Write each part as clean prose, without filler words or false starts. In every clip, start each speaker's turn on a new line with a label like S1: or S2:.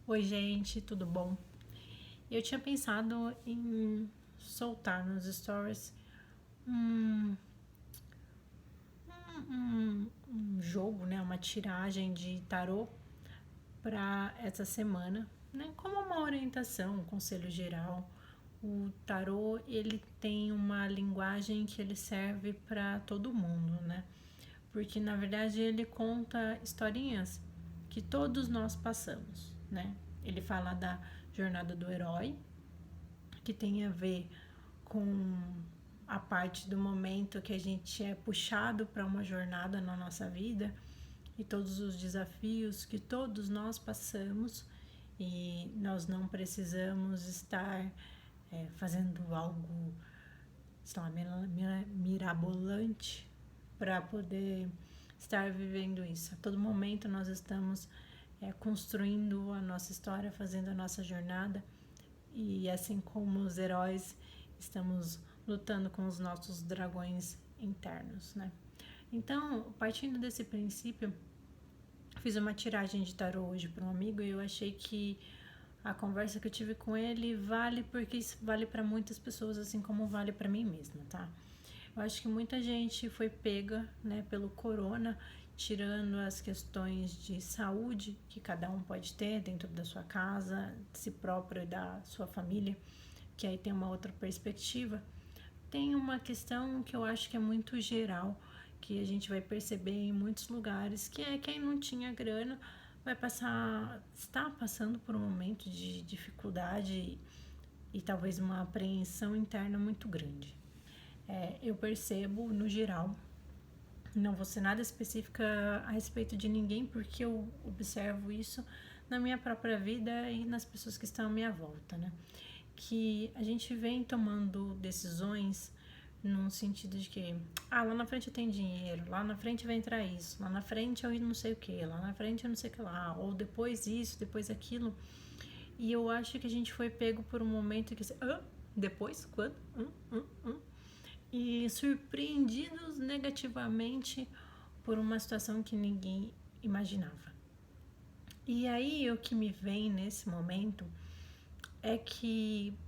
S1: Oi, gente, tudo bom? Eu tinha pensado em soltar nos stories um, um jogo, né? Uma tiragem de tarô para essa semana, né? Como uma orientação, um conselho geral. O tarô, ele tem uma linguagem que ele serve para todo mundo, né? Porque na verdade ele conta historinhas que todos nós passamos, né? Ele fala da jornada do herói, que tem a ver com a parte do momento que a gente é puxado para uma jornada na nossa vida e todos os desafios que todos nós passamos, e nós não precisamos estar fazendo algo, sei lá, mirabolante para poder estar vivendo isso. A todo momento nós estamos construindo a nossa história, fazendo a nossa jornada, e assim como os heróis, estamos lutando com os nossos dragões internos, né? Então, partindo desse princípio, fiz uma tiragem de tarô hoje para um amigo e eu achei que a conversa que eu tive com ele vale porque isso vale para muitas pessoas, assim como vale para mim mesma, tá? Eu acho que muita gente foi pega, né, pelo corona, tirando as questões de saúde que cada um pode ter dentro da sua casa, de si próprio e da sua família, que aí tem uma outra perspectiva. Tem uma questão que eu acho que é muito geral, que a gente vai perceber em muitos lugares, que é quem não tinha grana está passando por um momento de dificuldade e talvez uma apreensão interna muito grande. Eu percebo no geral, não vou ser nada específica a respeito de ninguém, porque eu observo isso na minha própria vida e nas pessoas que estão à minha volta, né? Que a gente vem tomando decisões num sentido de que, lá na frente eu tenho dinheiro, lá na frente vai entrar isso, lá na frente eu não sei o que, lá na frente eu não sei o que lá, ou depois isso, depois aquilo. E eu acho que a gente foi pego por um momento que, depois? Quando? E surpreendidos negativamente por uma situação que ninguém imaginava. E aí o que me vem nesse momento é que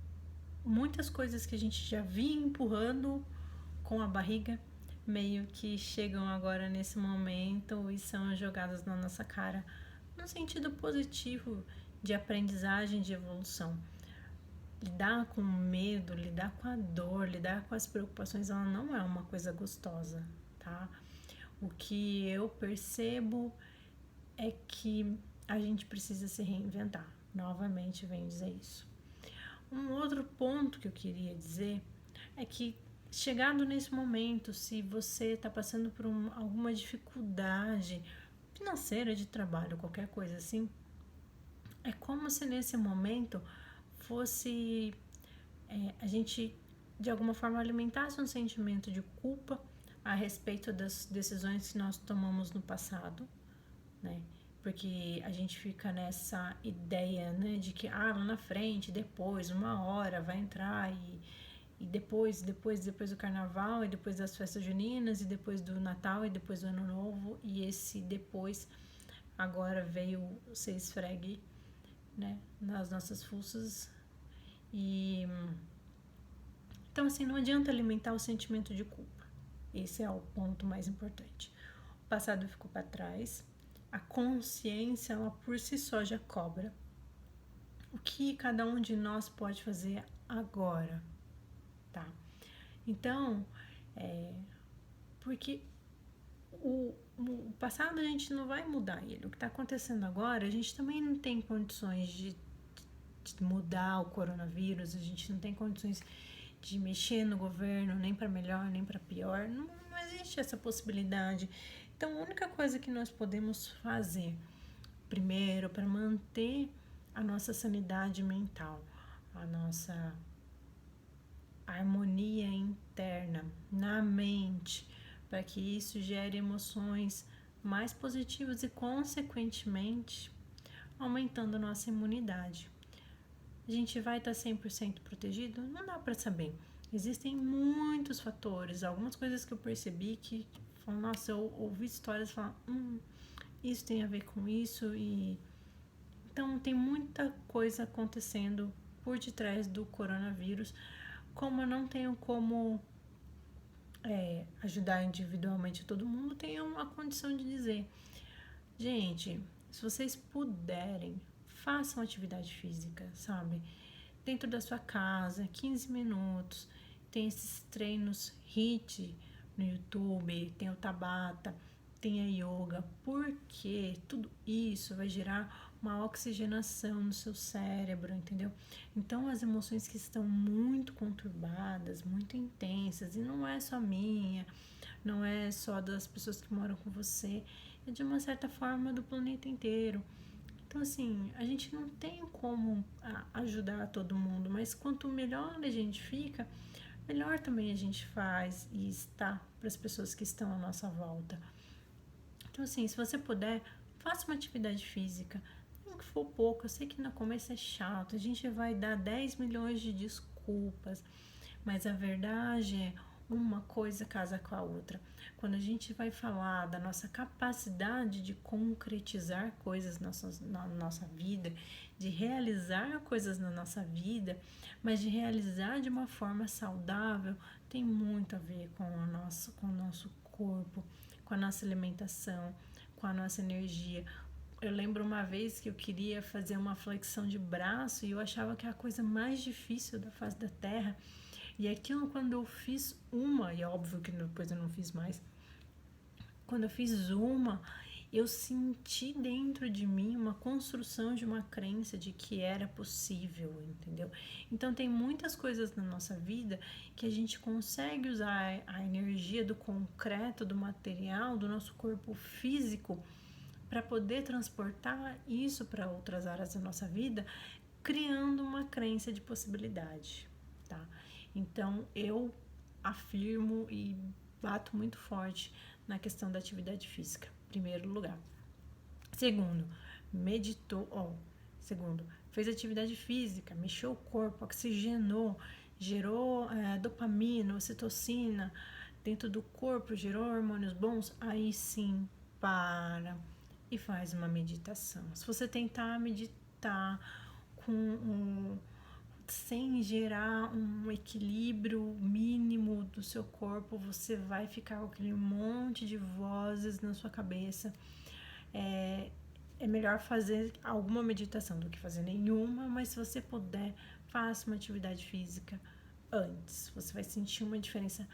S1: muitas coisas que a gente já vinha empurrando com a barriga meio que chegam agora nesse momento e são jogadas na nossa cara no sentido positivo de aprendizagem, de evolução. Lidar com o medo, lidar com a dor, lidar com as preocupações, ela não é uma coisa gostosa, tá? O que eu percebo é que a gente precisa se reinventar. Novamente venho dizer isso. Um outro ponto que eu queria dizer é que, chegado nesse momento, se você está passando por alguma dificuldade financeira, de trabalho, qualquer coisa assim, é como se nesse momento fosse a gente de alguma forma alimentasse um sentimento de culpa a respeito das decisões que nós tomamos no passado, né? Porque a gente fica nessa ideia, né, de que lá na frente, depois, uma hora vai entrar e depois do carnaval, e depois das festas juninas, e depois do Natal, e depois do Ano Novo, e esse depois agora veio ser esfregue, né, nas nossas fuças. E então, assim, não adianta alimentar o sentimento de culpa. Esse é o ponto mais importante. O passado ficou para trás. A consciência, ela por si só já cobra. O que cada um de nós pode fazer agora, tá? Então, porque o passado a gente não vai mudar ele. O que está acontecendo agora, a gente também não tem condições de mudar o coronavírus, a gente não tem condições de mexer no governo, nem para melhor, nem para pior. Não existe essa possibilidade. Então, a única coisa que nós podemos fazer, primeiro, para manter a nossa sanidade mental, a nossa harmonia interna na mente, para que isso gere emoções mais positivas e, consequentemente, aumentando a nossa imunidade. A gente vai estar 100% protegido? Não dá para saber. Existem muitos fatores, algumas coisas que eu percebi que, nossa, eu ouvi histórias falar, isso tem a ver com isso, e Então, tem muita coisa acontecendo por detrás do coronavírus. Como eu não tenho como ajudar individualmente todo mundo, tenho uma condição de dizer: gente, se vocês puderem, façam atividade física, sabe? Dentro da sua casa, 15 minutos. Tem esses treinos HIIT no YouTube, tem o Tabata, tem a yoga, porque tudo isso vai gerar uma oxigenação no seu cérebro, entendeu? Então, as emoções que estão muito conturbadas, muito intensas, e não é só minha, não é só das pessoas que moram com você, é de uma certa forma do planeta inteiro. Então, assim, a gente não tem como ajudar todo mundo, mas quanto melhor a gente fica, melhor também a gente faz e está para as pessoas que estão à nossa volta. Então, assim, se você puder, faça uma atividade física. Nem que for pouco, eu sei que no começo é chato, a gente vai dar 10 milhões de desculpas, mas a verdade é uma coisa casa com a outra. Quando a gente vai falar da nossa capacidade de concretizar coisas na nossa vida, de realizar coisas na nossa vida, mas de realizar de uma forma saudável, tem muito a ver com o nosso corpo, com a nossa alimentação, com a nossa energia. Eu lembro uma vez que eu queria fazer uma flexão de braço e eu achava que era a coisa mais difícil da face da terra. E aquilo, quando eu fiz uma, e é óbvio que depois eu não fiz mais, quando eu fiz uma, eu senti dentro de mim uma construção de uma crença de que era possível, entendeu? Então, tem muitas coisas na nossa vida que a gente consegue usar a energia do concreto, do material, do nosso corpo físico, para poder transportar isso para outras áreas da nossa vida, criando uma crença de possibilidade, tá? Então, eu afirmo e bato muito forte na questão da atividade física, em primeiro lugar. Segundo, meditou. Segundo, fez atividade física, mexeu o corpo, oxigenou, gerou dopamina, ocitocina dentro do corpo, gerou hormônios bons, aí sim, para e faz uma meditação. Se você tentar meditar sem gerar um equilíbrio mínimo do seu corpo, você vai ficar com aquele monte de vozes na sua cabeça. É melhor fazer alguma meditação do que fazer nenhuma, mas se você puder, faça uma atividade física antes. Você vai sentir uma diferença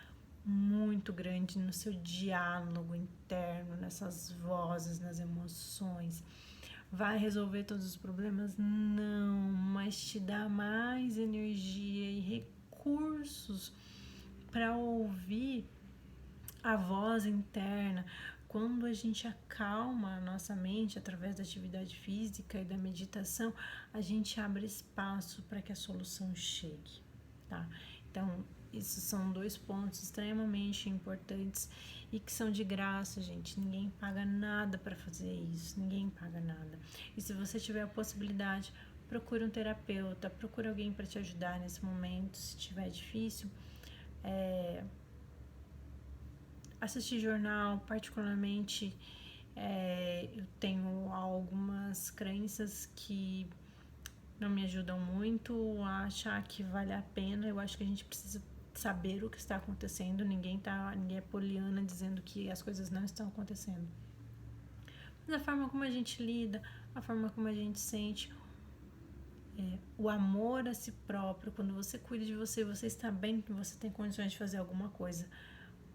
S1: muito grande no seu diálogo interno, nessas vozes, nas emoções. Vai resolver todos os problemas? Não, mas te dá mais energia e recursos para ouvir a voz interna. Quando a gente acalma a nossa mente através da atividade física e da meditação, a gente abre espaço para que a solução chegue, tá? Então, esses são 2 pontos extremamente importantes e que são de graça, gente. Ninguém paga nada para fazer isso, ninguém paga nada. E se você tiver a possibilidade, procure um terapeuta, procure alguém para te ajudar nesse momento, se tiver difícil. Assistir jornal, particularmente, eu tenho algumas crenças que não me ajudam muito a achar que vale a pena. Eu acho que a gente precisa saber o que está acontecendo. Ninguém é poliana dizendo que as coisas não estão acontecendo. Mas a forma como a gente lida, a forma como a gente sente, o amor a si próprio, quando você cuida de você, você está bem, que você tem condições de fazer alguma coisa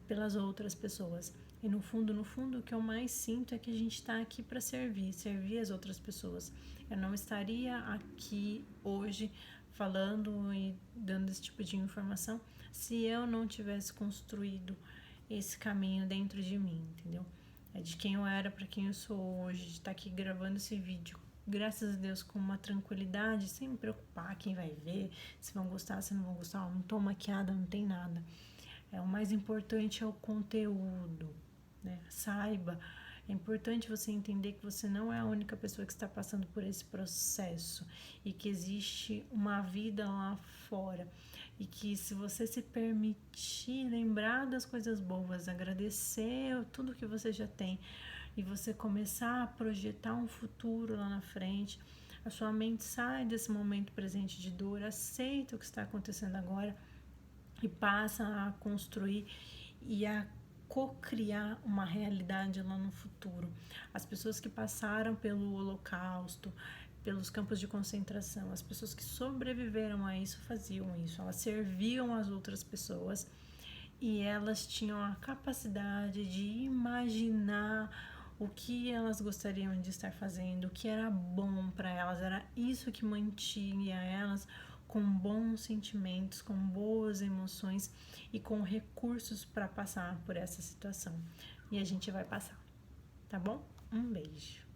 S1: pelas outras pessoas. E no fundo, o que eu mais sinto é que a gente está aqui para servir as outras pessoas. Eu não estaria aqui hoje falando e dando esse tipo de informação se eu não tivesse construído esse caminho dentro de mim, entendeu? É de quem eu era para quem eu sou hoje, de estar aqui gravando esse vídeo, graças a Deus, com uma tranquilidade, sem me preocupar quem vai ver, se vão gostar, se não vão gostar. Eu não tô maquiada, não tem nada. O mais importante é o conteúdo, né? Saiba, é importante você entender que você não é a única pessoa que está passando por esse processo e que existe uma vida lá fora e que, se você se permitir lembrar das coisas boas, agradecer tudo que você já tem e você começar a projetar um futuro lá na frente, A sua mente sai desse momento presente de dor, aceita o que está acontecendo agora e passa a construir e a co-criar uma realidade lá no futuro. As pessoas que passaram pelo Holocausto, pelos campos de concentração, as pessoas que sobreviveram a isso faziam isso, elas serviam as outras pessoas e elas tinham a capacidade de imaginar o que elas gostariam de estar fazendo, o que era bom para elas, era isso que mantinha elas com bons sentimentos, com boas emoções e com recursos para passar por essa situação. E a gente vai passar, tá bom? Um beijo.